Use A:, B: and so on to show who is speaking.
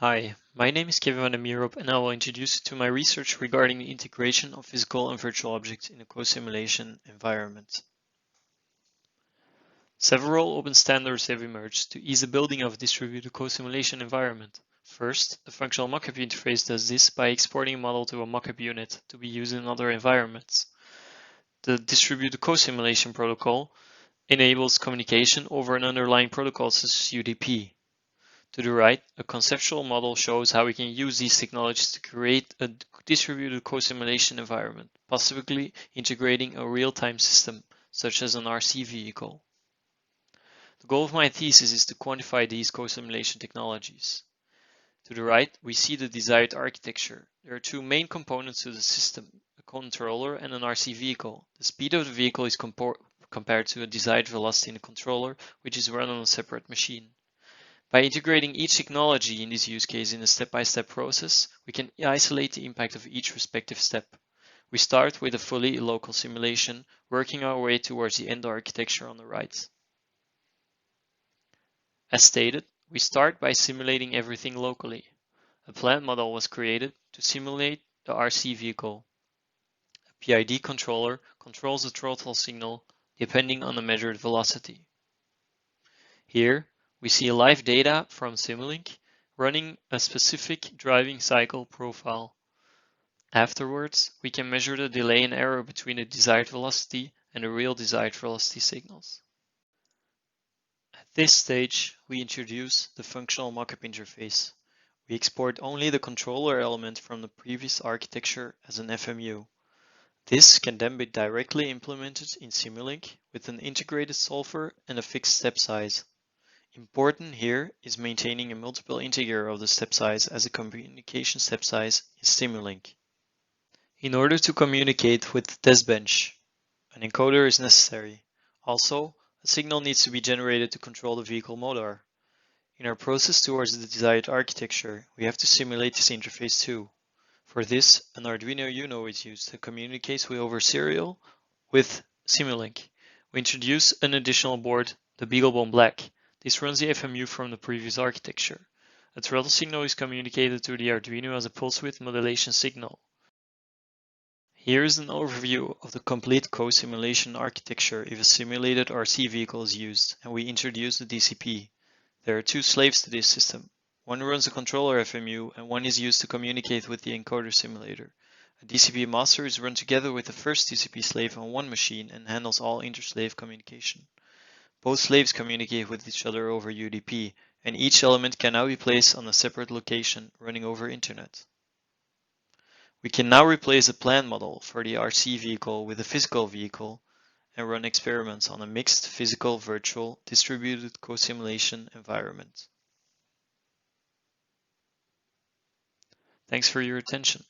A: Hi, my name is Kevin van der Mieroop and I will introduce you to my research regarding the integration of physical and virtual objects in a co-simulation environment. Several open standards have emerged to ease the building of a distributed co-simulation environment. First, the functional mockup interface does this by exporting a model to a mockup unit to be used in other environments. The distributed co-simulation protocol enables communication over an underlying protocol such as UDP. To the right, a conceptual model shows how we can use these technologies to create a distributed co-simulation environment, possibly integrating a real-time system, such as an RC vehicle. The goal of my thesis is to quantify these co-simulation technologies. To the right, we see the desired architecture. There are two main components to the system, a controller and an RC vehicle. The speed of the vehicle is compared to a desired velocity in the controller, which is run on a separate machine. By integrating each technology in this use case in a step-by-step process, we can isolate the impact of each respective step. We start with a fully local simulation, working our way towards the end architecture on the right. As stated, we start by simulating everything locally. A plant model was created to simulate the RC vehicle. A PID controller controls the throttle signal depending on the measured velocity. Here, we see live data from Simulink running a specific driving cycle profile. Afterwards, we can measure the delay and error between the desired velocity and the real desired velocity signals. At this stage, we introduce the functional mockup interface. We export only the controller element from the previous architecture as an FMU. This can then be directly implemented in Simulink with an integrated solver and a fixed step size. Important here is maintaining a multiple integer of the step size as a communication step size in Simulink. In order to communicate with the test bench, an encoder is necessary. Also, a signal needs to be generated to control the vehicle motor. In our process towards the desired architecture, we have to simulate this interface too. For this, an Arduino Uno is used that communicates over serial with Simulink. We introduce an additional board, the BeagleBone Black. This runs the FMU from the previous architecture. A throttle signal is communicated to the Arduino as a pulse width modulation signal. Here is an overview of the complete co-simulation architecture if a simulated RC vehicle is used, and we introduce the DCP. There are two slaves to this system. One runs a controller FMU and one is used to communicate with the encoder simulator. A DCP master is run together with the first DCP slave on one machine and handles all inter-slave communication. Both slaves communicate with each other over UDP, and each element can now be placed on a separate location running over Internet. We can now replace a plan model for the RC vehicle with a physical vehicle and run experiments on a mixed physical-virtual distributed co-simulation environment. Thanks for your attention.